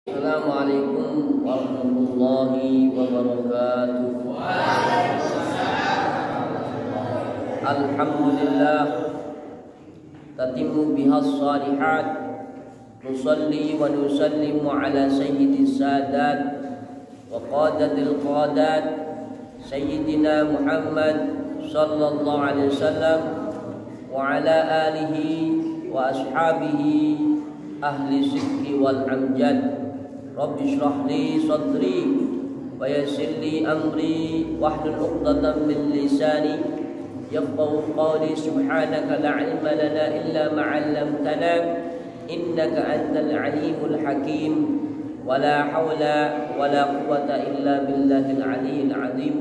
Assalamualaikum warahmatullahi wabarakatuh. Alhamdulillah tatimmu bihas salihat. Nusalli wa nusallimu ala sayyidis sadat wa qadatil qadat sayyidina Muhammad sallallahu alaihi wasallam wa ala alihi wa ashabihi ahli sidqi wal amjad. Rabbi shrah li sadri wa yassir li amri wahlul 'uqdatam min lisani yafqahu qawli. Subhanaka la 'ilma lana illa ma 'allamtana innaka antal 'alimul hakim. Wa la haula wa la quwwata illa billahil 'aliyyil 'azim.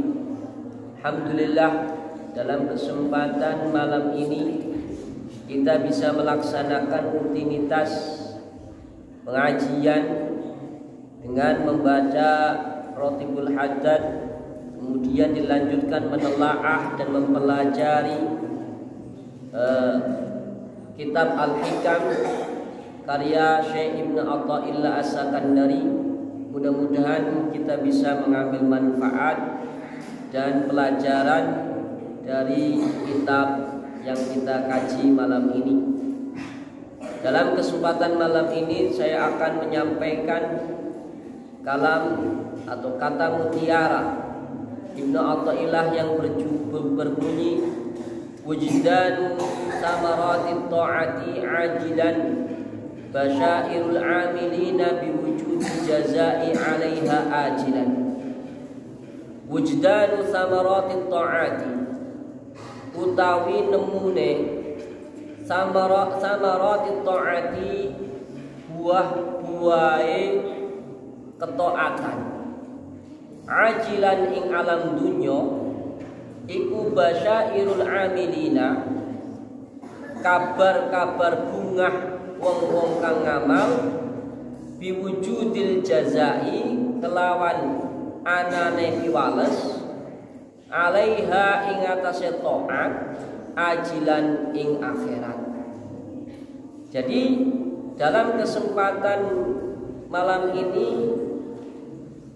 Alhamdulillah, dalam kesempatan malam ini kita bisa melaksanakan rutinitas pengajian dengan membaca Rotibul Haddad, kemudian dilanjutkan menelaah dan mempelajari kitab Al-Hikam karya Syekh Ibnu Athaillah As-Sakandari. Mudah-mudahan kita bisa mengambil manfaat dan pelajaran dari kitab yang kita kaji malam ini. Dalam kesempatan malam ini saya akan menyampaikan kalam atau kata mutiara Ibnu Athaillah yang berbunyi wujdanu samaratit ta'ati ajilan basyairul amilina biwujudi jazai 'alaiha ajilan. Wujdanu samaratit ta'ati utawi nemune samaratit ta'ati buah-buahe ketaatan ajilan ing alam dunya iku basyairul amilina kabar-kabar bungah wong-wong kang ngamal biwujudil jazai kelawan anane piwales alaiha ing atase taat ajilan ing akhirat. Jadi dalam kesempatan malam ini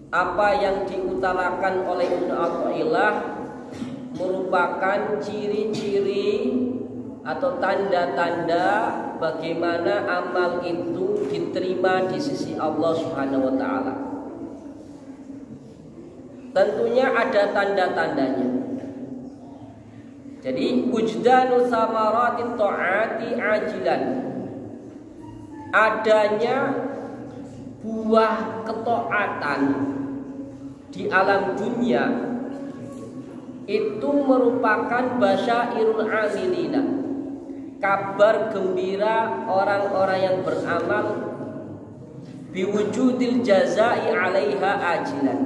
apa yang diutarakan oleh Ibnu Athaillah merupakan ciri-ciri atau tanda-tanda bagaimana amal itu diterima di sisi Allah Subhanahu wa taala. Tentunya ada tanda-tandanya. Jadi wujdanu samaratit ta'ati ajilan, adanya buah ketaatan di alam dunia itu merupakan basyairul amilina, kabar gembira orang-orang yang beramal biwujudil jazai 'alaiha ajilan,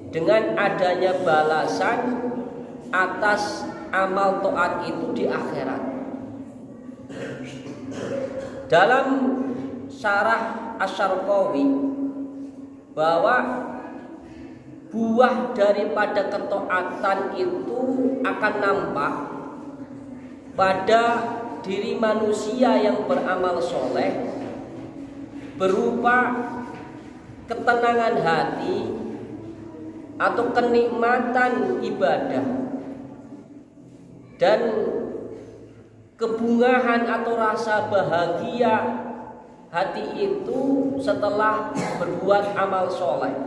dengan adanya balasan atas amal taat itu di akhirat. Dalam syarah Asy-Syarqawi bahwa buah daripada ketaatan itu akan nampak pada diri manusia yang beramal soleh berupa ketenangan hati atau kenikmatan ibadah dan kebungahan atau rasa bahagia hati itu setelah berbuat amal soleh.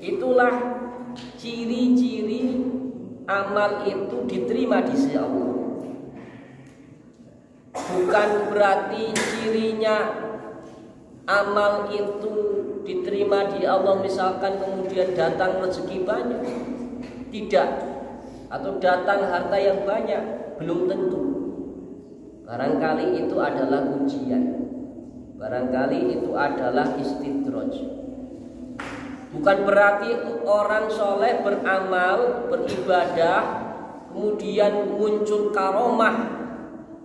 Itulah ciri-ciri amal itu diterima di sisi Allah. Bukan berarti cirinya amal itu diterima di Allah misalkan kemudian datang rezeki banyak, tidak, atau datang harta yang banyak, belum tentu. Barangkali itu adalah ujian, barangkali itu adalah istidraj. Bukan berarti orang soleh beramal, beribadah, kemudian muncul karomah,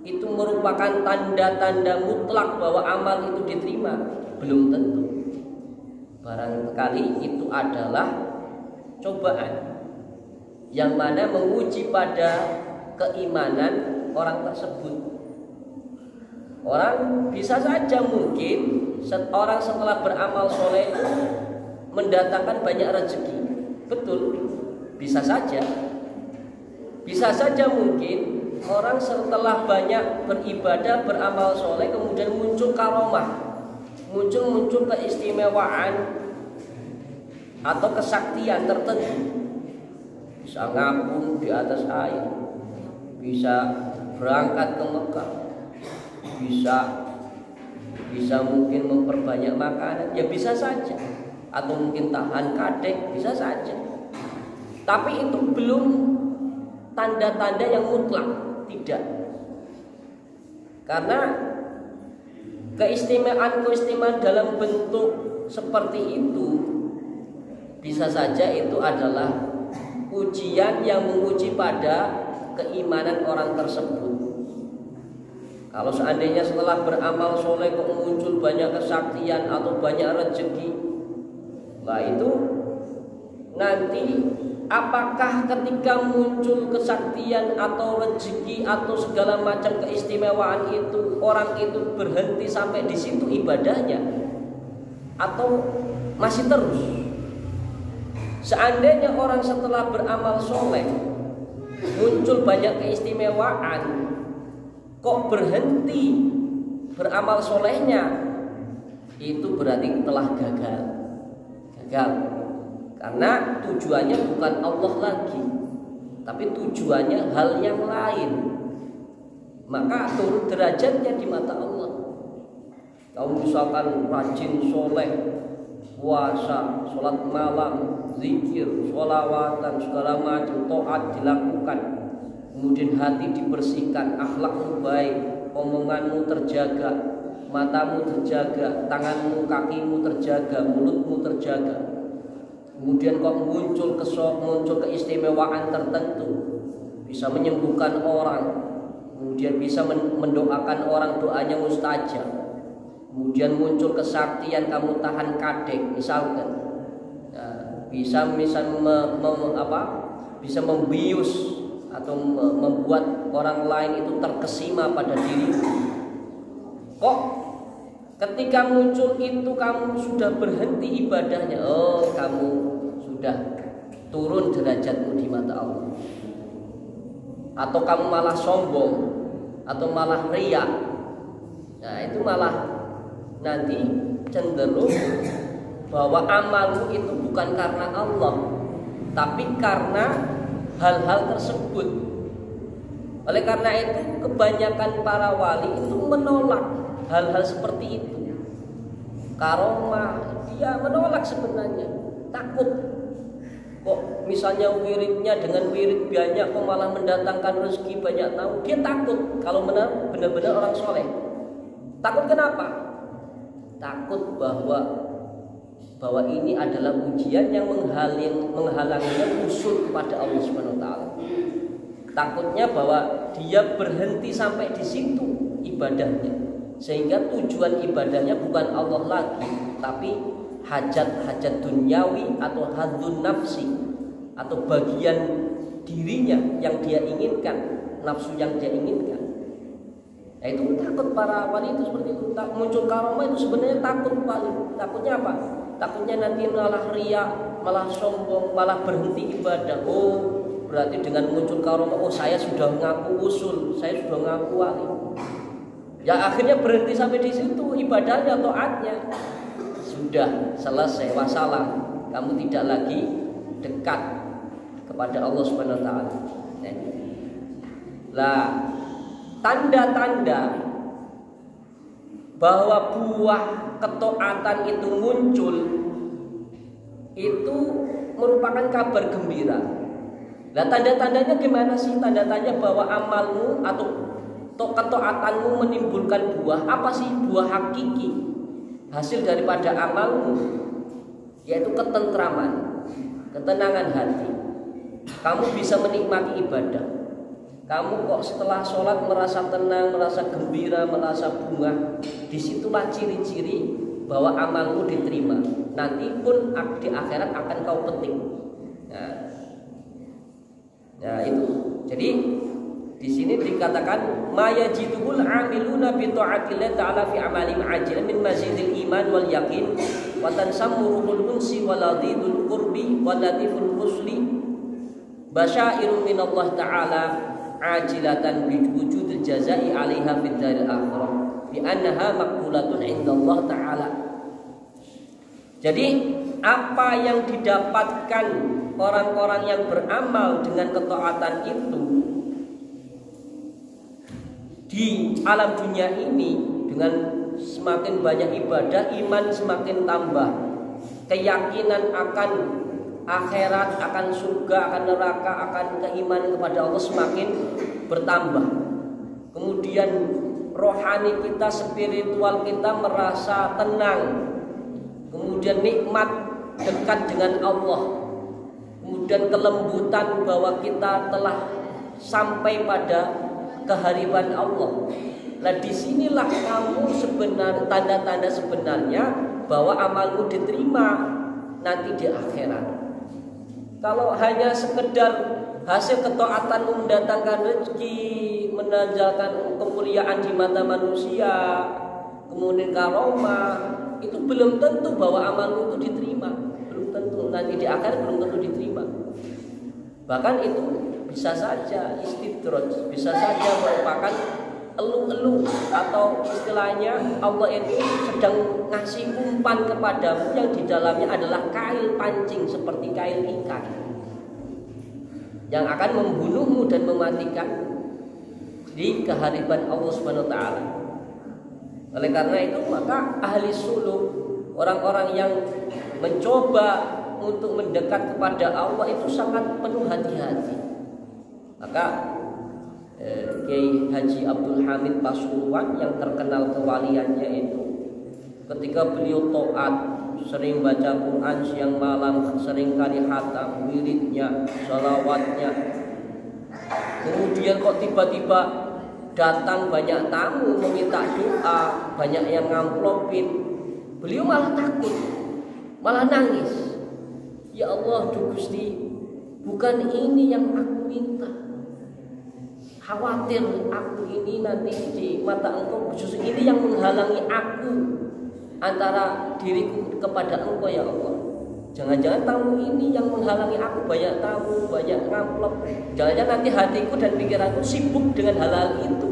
itu merupakan tanda-tanda mutlak bahwa amal itu diterima. Belum tentu. Barangkali itu adalah cobaan yang mana menguji pada keimanan orang tersebut. Orang bisa saja mungkin orang setelah beramal soleh itu mendatangkan banyak rezeki. Betul, bisa saja. Bisa saja mungkin orang setelah banyak beribadah, beramal soleh, kemudian muncul karomah, muncul keistimewaan atau kesaktian tertentu. Bisa ngapung di atas air, bisa berangkat ke Mekah, bisa mungkin memperbanyak makanan, ya bisa saja. Atau mungkin tahan kadek, bisa saja. Tapi itu belum tanda-tanda yang mutlak, tidak. Karena keistimewaan dalam bentuk seperti itu bisa saja itu adalah ujian yang menguji pada keimanan orang tersebut. Kalau seandainya setelah beramal soleh kok muncul banyak kesaktian atau banyak rezeki, nah itu nanti apakah ketika muncul kesaktian atau rezeki atau segala macam keistimewaan itu orang itu berhenti sampai di situ ibadahnya atau masih terus? Seandainya orang setelah beramal soleh muncul banyak keistimewaan kok berhenti beramal solehnya, itu berarti telah gagal. Karena tujuannya bukan Allah lagi, tapi tujuannya hal yang lain. Maka turun derajatnya di mata Allah. Kalau misalkan rajin soleh, puasa, sholat malam, zikir, sholawatan, segala macam taat dilakukan, kemudian hati dibersihkan, akhlakmu baik, omonganmu terjaga, matamu terjaga, tanganmu, kakimu terjaga, mulutmu terjaga. Kemudian kok muncul keistimewaan tertentu, bisa menyembuhkan orang, kemudian bisa mendoakan orang doanya mustajab. Kemudian muncul kesaktian kamu tahan kadek misalkan, bisa membius atau membuat orang lain itu terkesima pada dirimu. Kok ketika muncul itu kamu sudah berhenti ibadahnya, kamu sudah turun derajatmu di mata Allah. Atau kamu malah sombong atau malah riya, nah itu malah nanti cenderung bahwa amalmu itu bukan karena Allah, tapi karena hal-hal tersebut. Oleh karena itu kebanyakan para wali itu menolak hal-hal seperti itu. Karomah dia menolak sebenarnya, takut. Kok misalnya wiridnya dengan wirid banyak kok malah mendatangkan rezeki banyak tahu. Dia takut kalau benar-benar orang soleh. Takut kenapa? Takut bahwa ini adalah ujian yang menghalanginya usul kepada Allah Subhanahu wa taala. Takutnya bahwa dia berhenti sampai di situ ibadahnya, sehingga tujuan ibadahnya bukan Allah lagi, tapi hajat-hajat duniawi atau hadzun nafsi, atau bagian dirinya yang dia inginkan, nafsu yang dia inginkan. Nah, itu takut para wali itu seperti itu. Muncul karomah itu sebenarnya takut paling. Takutnya apa? Takutnya nanti malah riya, malah sombong, malah berhenti ibadah. Berarti dengan muncul karomah, saya sudah ngaku usul, saya sudah ngaku wali. Ya akhirnya berhenti sampai di situ ibadahnya, taatnya. Sudah selesai, wassalam. Kamu tidak lagi dekat kepada Allah Subhanahu wa taala. Lah, tanda-tanda bahwa buah ketaatan itu muncul itu merupakan kabar gembira. Nah, tanda-tandanya gimana sih? Tanda-tandanya bahwa amalmu atau ketaatanmu menimbulkan buah. Apa sih buah hakiki hasil daripada amalmu? Yaitu ketentraman, ketenangan hati. Kamu bisa menikmati ibadah. Kamu kok setelah sholat merasa tenang, merasa gembira, merasa bunga. Disitulah ciri-ciri bahwa amalmu diterima. Nanti pun di akhirat akan kau petik. Nah itu. Jadi di sini dikatakan ma yajidul amiluna bi ta'atillah ta'ala fi amalin ajil min mazidil iman wal yaqin wa tansammuruhul unsi wal ladidul qurbi wal latiful husli basyairu min Allah ta'ala ajilatan bi wujudil jazai 'alaiha fid daril akhirah bi annaha maqbulatun 'inda Allah ta'ala. Jadi apa yang didapatkan orang-orang yang beramal dengan ketaatan itu di alam dunia ini, dengan semakin banyak ibadah, iman semakin tambah, keyakinan akan akhirat, akan surga, akan neraka, akan keimanan kepada Allah semakin bertambah. Kemudian rohani kita, spiritual kita merasa tenang, kemudian nikmat dekat dengan Allah, kemudian kelembutan bahwa kita telah sampai pada kehariban Allah. Nah, disinilah kamu sebenarnya, tanda-tanda sebenarnya bahwa amalmu diterima nanti di akhirat. Kalau hanya sekedar hasil ketaatan mendatangkan rezeki, menanjalkan kemuliaan di mata manusia, kemudian karomah, itu belum tentu bahwa amalmu itu diterima. Belum tentu, nanti di akhirat belum tentu diterima. Bahkan itu bisa saja istidraj, bisa saja merupakan elu-elu, atau istilahnya Allah itu sedang ngasih umpan kepadamu yang di dalamnya adalah kail pancing seperti kail ikan yang akan membunuhmu dan mematikan di kehadiran Allah Subhanahu wa taala. Oleh karena itu maka ahli suluk, orang-orang yang mencoba untuk mendekat kepada Allah itu sangat penuh hati-hati. Maka Kiai Haji Abdul Hamid Pasuruan yang terkenal kewaliannya itu, ketika beliau taat, sering baca Quran siang malam, sering kali khatam, wiridnya, sholawatnya, kemudian kok tiba-tiba datang banyak tamu meminta doa, banyak yang ngamplopin, beliau malah takut, malah nangis. Ya Allah, Duh Gusti, bukan ini yang aku minta. Khawatir aku ini nanti di mata Engkau, justru ini yang menghalangi aku antara diriku kepada Engkau ya Allah. Jangan-jangan tamu ini yang menghalangi aku, banyak tamu, banyak ngamplop. Jangan-jangan nanti hatiku dan pikiranku sibuk dengan hal-hal itu,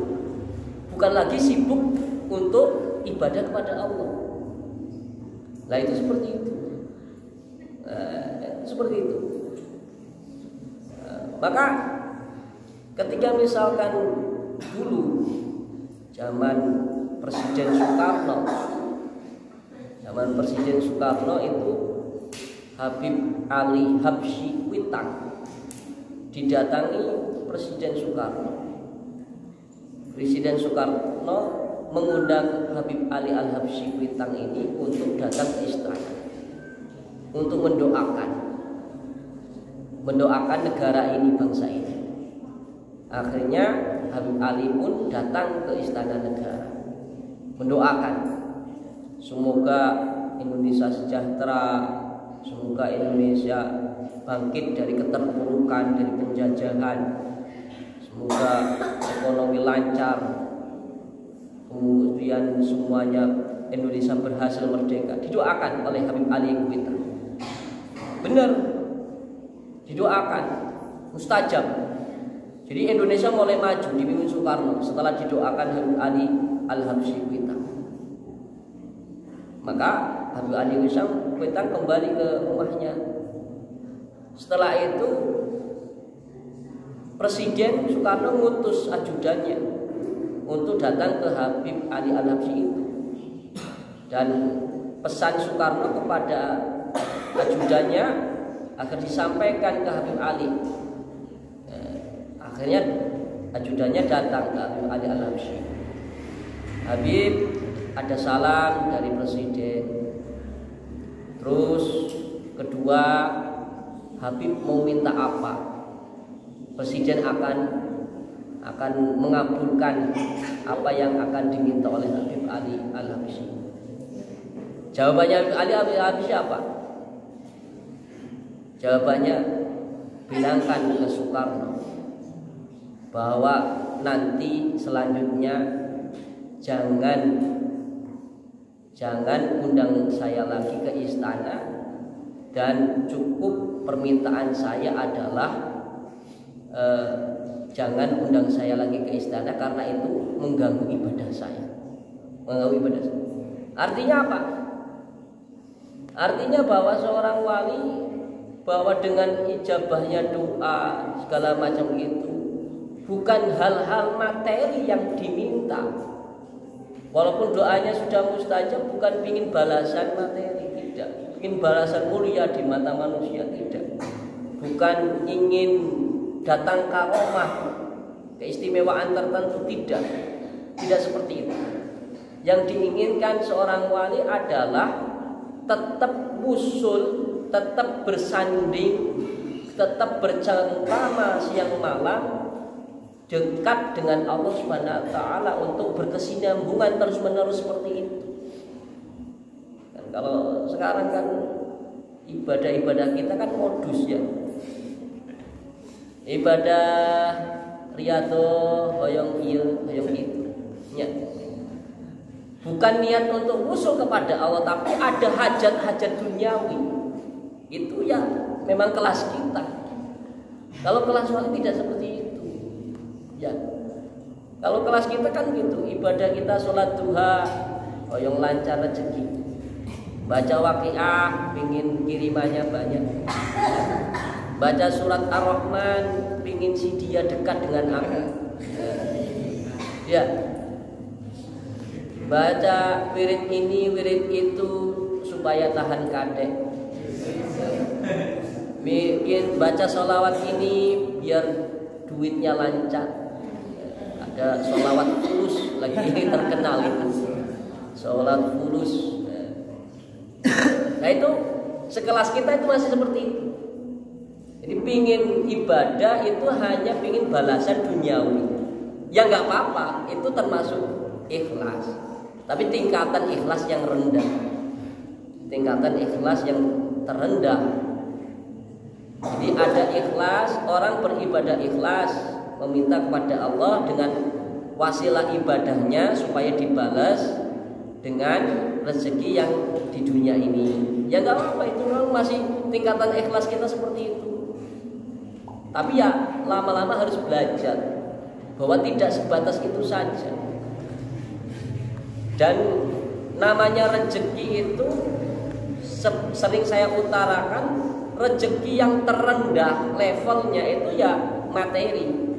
bukan lagi sibuk untuk ibadah kepada Allah. Nah itu seperti itu. Seperti itu. Maka ketika misalkan dulu zaman Presiden Soekarno itu Habib Ali Habsyi Kuitang didatangi Presiden Soekarno. Presiden Soekarno mengundang Habib Ali Al-Habsyi Kuitang ini untuk datang ke istana untuk mendoakan negara ini, bangsa ini. Akhirnya Habib Ali pun datang ke istana negara mendoakan semoga Indonesia sejahtera, semoga Indonesia bangkit dari keterpurukan, dari penjajahan, semoga ekonomi lancar, kemudian semuanya Indonesia berhasil merdeka. Didoakan oleh Habib Ali Kuitang. Benar, didoakan, mustajab. Jadi Indonesia mulai maju dipimpin Soekarno setelah didoakan Habib Ali Al-Habsyi Kuitang. Maka Habib Ali Kuitang kembali ke rumahnya. Setelah itu Presiden Soekarno ngutus ajudannya untuk datang ke Habib Ali Al-Habsyi itu. Dan pesan Soekarno kepada ajudannya agar disampaikan ke Habib Ali. Akhirnya ajudannya datang ke Habib Ali Al-Habsyi. Habib, ada salam dari Presiden. Terus kedua, Habib mau minta apa? Presiden akan mengabulkan apa yang akan diminta oleh Habib Ali Al-Habsyi. Jawabannya Habib Ali Al-Habsyi apa? Jawabannya, bilangkan ke Soekarno bahwa nanti selanjutnya jangan undang saya lagi ke istana, dan cukup permintaan saya adalah jangan undang saya lagi ke istana karena itu mengganggu ibadah saya. Artinya apa? Artinya bahwa seorang wali, bahwa dengan ijabahnya doa segala macam itu bukan hal-hal materi yang diminta. Walaupun doanya sudah mustajab, bukan ingin balasan materi, tidak. Ingin balasan mulia di mata manusia, tidak. Bukan ingin datang karomah, keistimewaan tertentu, tidak. Tidak seperti itu. Yang diinginkan seorang wali adalah tetap usul, tetap bersanding, tetap bercengkrama siang malam dekat dengan Allah Subhanahu wa taala untuk berkesinambungan terus-menerus seperti itu. Dan kalau sekarang kan ibadah-ibadah kita kan modus ya. Ibadah riyadhah hoyong ieu, hoyong itu. Ya. Bukan niat untuk usul kepada Allah, tapi ada hajat-hajat duniawi. Itu ya memang kelas kita. Kalau kelas wali tidak seperti itu. Ya, kalau kelas kita kan gitu, ibadah kita sholat duha, hoyong lancar rezeki, baca waqiah, pingin kirimannya banyak, baca surat Ar-Rahman, pingin si dia dekat dengan aku, ya, baca wirid ini, wirid itu supaya tahan kadek, bikin baca sholawat ini biar duitnya lancar. Ada sholawat fulus lagi ini terkenal itu, sholat fulus. Nah itu sekelas kita itu masih seperti itu. Jadi pingin ibadah itu hanya pingin balasan duniawi. Ya nggak apa-apa, itu termasuk ikhlas. Tapi tingkatan ikhlas yang rendah, tingkatan ikhlas yang terendah. Jadi ada ikhlas, orang beribadah ikhlas, meminta kepada Allah dengan wasilah ibadahnya supaya dibalas dengan rezeki yang di dunia ini. Ya nggak apa-apa, itu memang masih tingkatan ikhlas kita seperti itu. Tapi ya lama-lama harus belajar bahwa tidak sebatas itu saja. Dan namanya rezeki itu sering saya utarakan, rezeki yang terendah levelnya itu ya materi.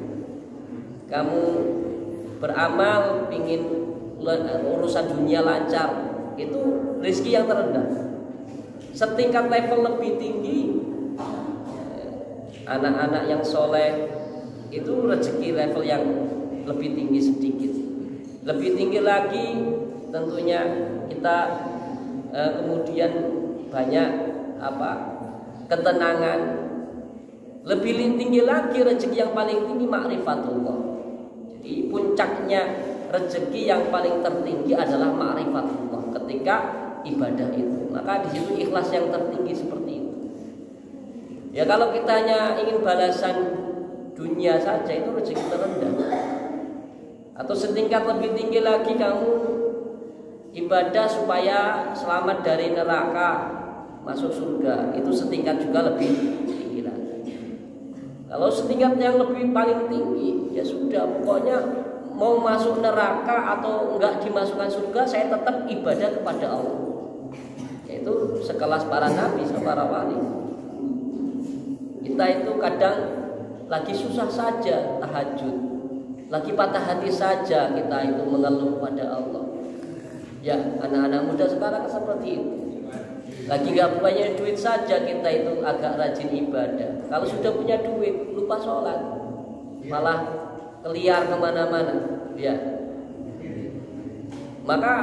Kamu beramal pingin urusan dunia lancar, itu rezeki yang terendah. Setingkat level lebih tinggi, anak-anak yang soleh itu rezeki level yang lebih tinggi sedikit. Lebih tinggi lagi tentunya kita kemudian banyak ketenangan. Lebih tinggi lagi rezeki yang paling tinggi ma'rifatullah. Jadi puncaknya rezeki yang paling tertinggi adalah ma'rifatullah ketika ibadah itu. Maka di situ ikhlas yang tertinggi seperti itu. Ya kalau kita hanya ingin balasan dunia saja, itu rezeki terendah. Atau setingkat lebih tinggi lagi kamu ibadah supaya selamat dari neraka, masuk surga, itu setingkat juga lebih tinggi lagi. Kalau setingkat yang lebih paling tinggi, ya sudah, pokoknya mau masuk neraka atau enggak dimasukkan surga, saya tetap ibadah kepada Allah. Yaitu sekelas para nabi, para wali. Kita itu kadang lagi susah saja tahajud, lagi patah hati saja kita itu mengeluh pada Allah. Ya, anak-anak muda sekarang seperti itu. Lagi gak punya duit saja kita itu agak rajin ibadah. Kalau sudah punya duit lupa sholat, malah keliar kemana-mana. Ya. Maka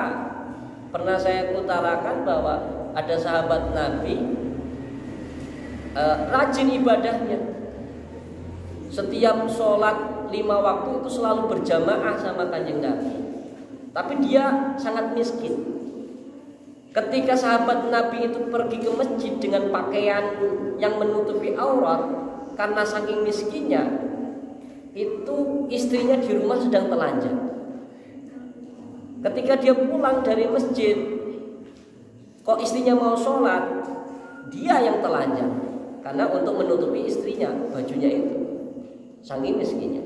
pernah saya utarakan bahwa ada sahabat Nabi rajin ibadahnya. Setiap sholat 5 waktu itu selalu berjamaah sama Kanjeng Nabi. Tapi dia sangat miskin. Ketika sahabat Nabi itu pergi ke masjid dengan pakaian yang menutupi aurat karena saking miskinnya, itu istrinya di rumah sedang telanjang. Ketika dia pulang dari masjid, kok istrinya mau sholat, dia yang telanjang. Karena untuk menutupi istrinya, bajunya itu. Saking miskinnya.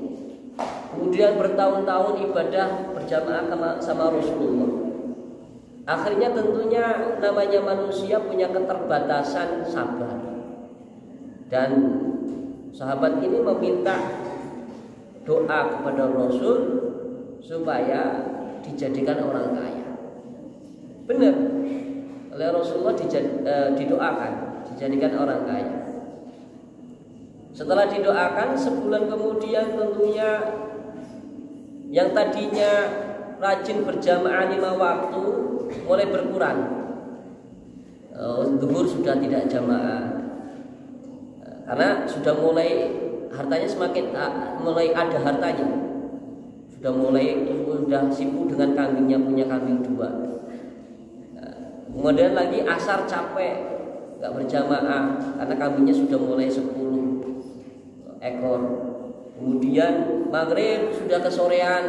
Kemudian bertahun-tahun ibadah berjamaah sama Rasulullah. Akhirnya tentunya namanya manusia punya keterbatasan sabar. Dan sahabat ini meminta doa kepada Rasul supaya dijadikan orang kaya. Benar, oleh Rasulullah didoakan dijadikan orang kaya. Setelah didoakan, sebulan kemudian tentunya yang tadinya rajin berjamaah 5 waktu mulai berkurang. Zuhur sudah tidak jamaah karena sudah mulai hartanya mulai ada hartanya. Sudah sibuk dengan kambingnya, punya kambing 2. Kemudian lagi asar capek, nggak berjamaah karena kambingnya sudah mulai 10 ekor. Kemudian maghrib sudah kesorean,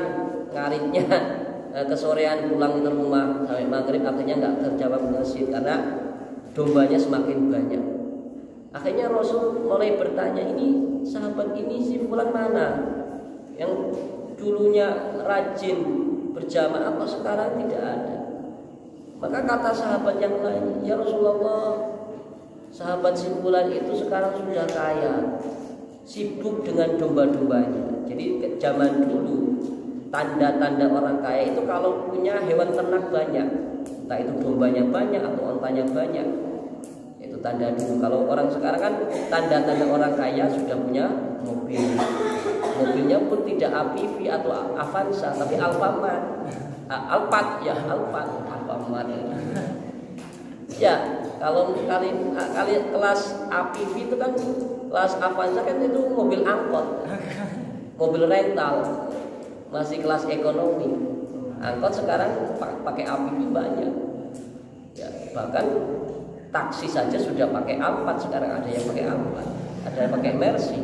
ngaritnya kesorean pulang ke rumah sampai maghrib, akhirnya nggak terjawab masjid karena dombanya semakin banyak. Akhirnya Rasul mulai bertanya, ini sahabat ini si fulan mana yang dulunya rajin berjamaah apa sekarang tidak ada? Maka kata sahabat yang lain, ya Rasulullah, sahabat si fulan itu sekarang sudah kaya, sibuk dengan domba-dombanya. Jadi zaman dulu tanda-tanda orang kaya itu kalau punya hewan ternak banyak, entah itu dombanya banyak atau ontanya banyak, itu tanda dulu. Kalau orang sekarang kan tanda-tanda orang kaya sudah punya mobil, mobilnya pun tidak APV atau Avanza tapi Alfamart, Alphard ya. Kalau kali kelas APV itu kan, kelas Avanza kan itu mobil angkot, mobil rental, masih kelas ekonomi. Angkot sekarang pakai APV banyak ya, bahkan taksi saja sudah pakai Alphard sekarang, ada yang pakai Alphard, ada yang pakai Mercy.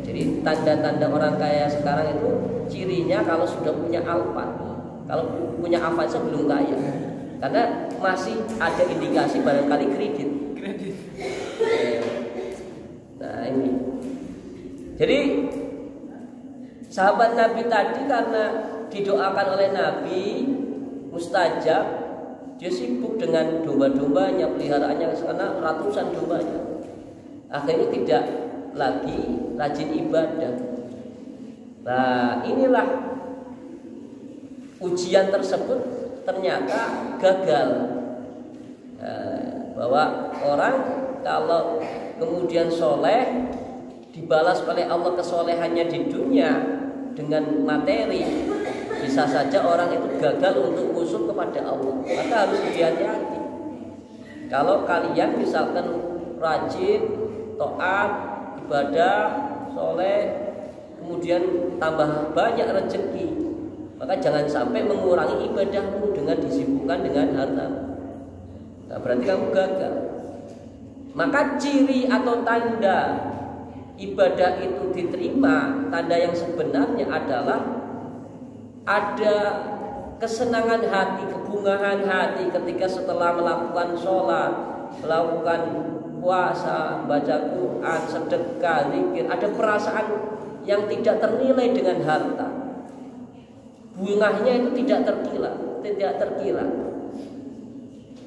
Jadi tanda-tanda orang kaya sekarang itu cirinya kalau sudah punya Alphard. Kalau punya Avanza belum kaya, karena masih ada indikasi barangkali kredit. Nah ini, jadi sahabat Nabi tadi karena didoakan oleh Nabi mustajab, dia sibuk dengan domba-dombanya, peliharaannya, karena ratusan dombanya. Akhirnya tidak lagi rajin ibadah. Nah inilah ujian tersebut ternyata gagal. Bahwa orang kalau kemudian soleh, dibalas oleh Allah kesolehannya di dunia dengan materi, bisa saja orang itu gagal untuk usul kepada Allah. Maka harus hati-hati. Kalau kalian misalkan rajin, taat, ibadah, soleh, kemudian tambah banyak rezeki, maka jangan sampai mengurangi ibadahmu dengan disibukkan dengan harta. Nah, berarti kamu gagal. Maka ciri atau tanda ibadah itu diterima, tanda yang sebenarnya adalah ada kesenangan hati, kebungahan hati ketika setelah melakukan sholat, melakukan puasa, baca Quran, sedekah, zikir, ada perasaan yang tidak ternilai dengan harta. Bunganya itu tidak terkira.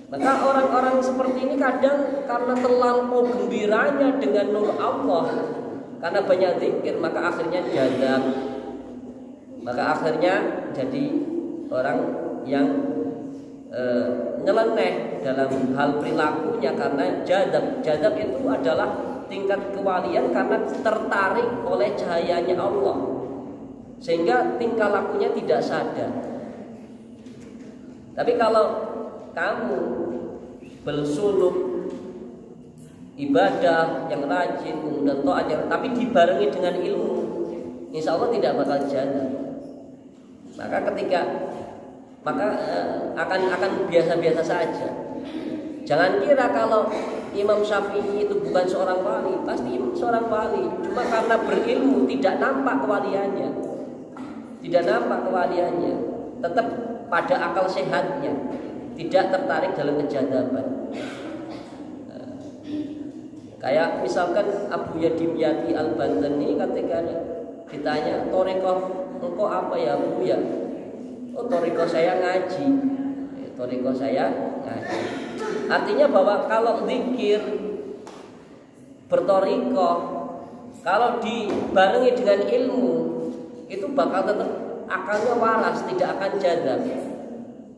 Maka orang-orang seperti ini kadang karena terlampau gembiranya dengan nur Allah, karena banyak zikir, maka akhirnya jadab. Maka akhirnya jadi orang yang nyeleneh dalam hal perilakunya karena jadab. Jadab itu adalah tingkat kewalian karena tertarik oleh cahayanya Allah, sehingga tingkah lakunya tidak sadar. Tapi kalau kamu bersuluk ibadah yang rajin, kemudian taat, tapi dibarengi dengan ilmu, insya Allah tidak bakal jadab. Maka akan biasa-biasa saja. Jangan kira kalau Imam Syafi'i itu bukan seorang wali, pasti seorang wali. Cuma karena berilmu tidak nampak kewaliannya. Tidak nampak kewaliannya. Tetap pada akal sehatnya, tidak tertarik dalam kejadaban. Kayak misalkan Abu Yadimyati Al-Bantani ketika ditanya, "Thariqah engkau apa ya Bu ya?" "Oh, thariqah saya ngaji." Thariqah saya ngaji. Artinya bahwa kalau zikir berthariqah, kalau dibarengi dengan ilmu, itu bakal tetap akalnya waras, tidak akan jadab.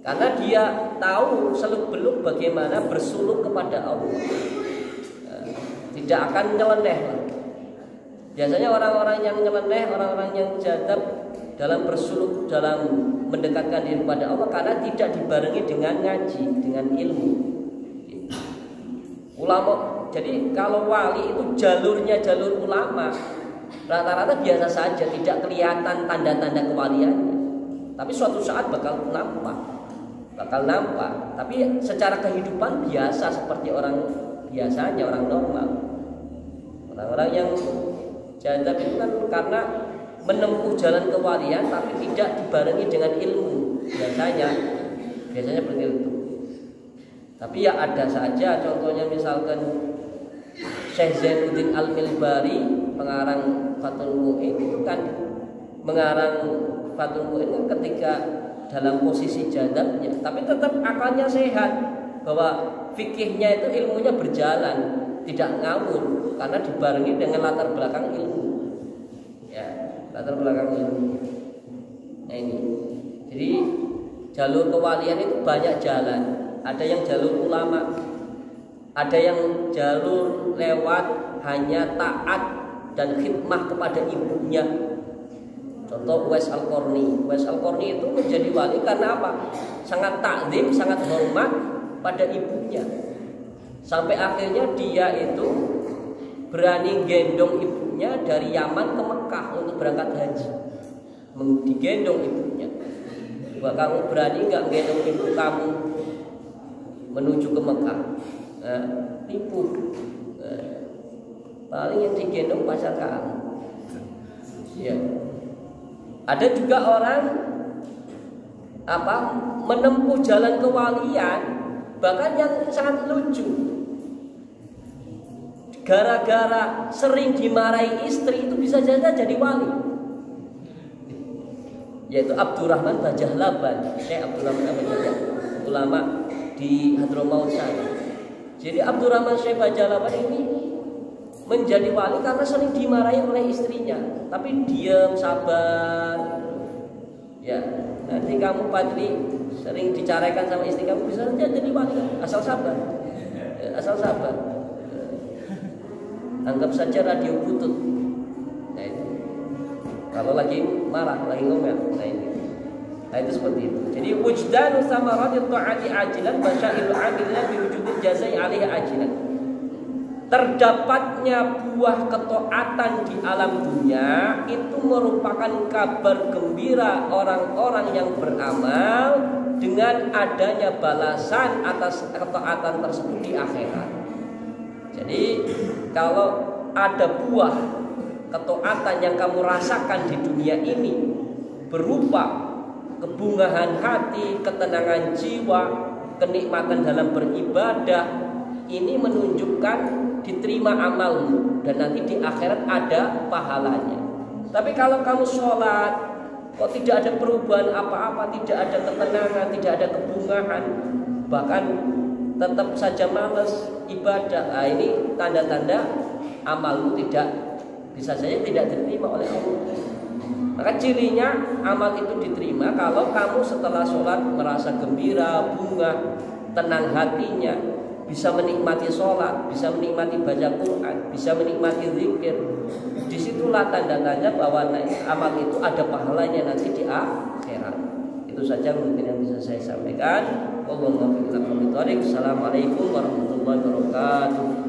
Karena dia tahu seluk-beluk bagaimana bersuluk kepada Allah. Tidak akan nyeleneh. Biasanya orang-orang yang nyeleneh, orang-orang yang jadab dalam bersuluk, dalam mendekatkan diri kepada Allah karena tidak dibarengi dengan ngaji, dengan ilmu. Ulama, jadi kalau wali itu jalurnya jalur ulama, rata-rata biasa saja, tidak kelihatan tanda-tanda kewaliannya. Tapi suatu saat bakal nampak. Tapi secara kehidupan biasa seperti orang biasanya, orang normal. Orang-orang yang jadab itu kan karena menempuh jalan kewalian tapi tidak dibarengi dengan ilmu. Biasanya seperti itu. Tapi ya ada saja, contohnya misalkan Syekh Zainuddin Al-Milbari, pengarang Fathul Mu'in itu kan mengarang Fathul Mu'in kan ketika dalam posisi jadabnya, tapi tetap akalnya sehat, bahwa fikihnya itu ilmunya berjalan, tidak ngawur karena dibarengi dengan latar belakang ilmu. Ya, latar belakang ilmu. Nah ini. Jadi jalur kewalian itu banyak jalan. Ada yang jalur ulama, ada yang jalur lewat hanya taat dan khidmah kepada ibunya. Contoh Uwais Al-Qarni. Uwais Al-Qarni itu menjadi wali karena apa? Sangat takzim, sangat hormat pada ibunya. Sampai akhirnya dia itu berani gendong ibunya dari Yaman ke Mekah untuk berangkat haji. Digendong ibunya. Bahwa kamu berani nggak gendong ibu kamu menuju ke Mekah? Tipu. Paling yang digendong pacar kamu. Ya. Ada juga orang menempuh jalan kewalian, bahkan yang sangat lucu. Gara-gara sering dimarahi istri itu bisa jadi wali. Yaitu Abdurrahman Bajahlaban, Syekh Abdurrahman Bajahlaban, ulama di Hadramaut sana. Jadi Abdurrahman Syekh Bajahlaban ini menjadi wali karena sering dimarahi oleh istrinya, tapi diam, sabar. Ya, nanti kamu Padri sering dicaraikan sama istri kamu, bisa saja jadi wali, asal sabar. Asal sabar. Anggap saja radio butut. Nah itu. Kalau lagi marah, lagi ngomel, nah ini. Nah itu seperti itu. Jadi wujdanu samarati ta'ati ajilan wa syairu amilna bi wujudil jazai 'alaihi ajilan. Terdapatnya buah ketaatan di alam dunia itu merupakan kabar gembira orang-orang yang beramal dengan adanya balasan atas ketaatan tersebut di akhirat. Jadi kalau ada buah ketaatan yang kamu rasakan di dunia ini berupa kebungahan hati, ketenangan jiwa, kenikmatan dalam beribadah, ini menunjukkan diterima amalmu dan nanti di akhirat ada pahalanya. Tapi kalau kamu sholat kok tidak ada perubahan apa-apa, tidak ada ketenangan, tidak ada kebungahan, bahkan tetap saja malas ibadah, nah ini tanda-tanda amalmu bisa saja tidak diterima oleh Allah. Maka cirinya amal itu diterima kalau kamu setelah sholat merasa gembira, bunga, tenang hatinya, bisa menikmati sholat, bisa menikmati baca Quran, bisa menikmati zikir. Disitulah tanda-tanda bahwa amal itu ada pahalanya nanti di akhirat. Itu saja mungkin yang bisa saya sampaikan. Assalamualaikum warahmatullahi wabarakatuh.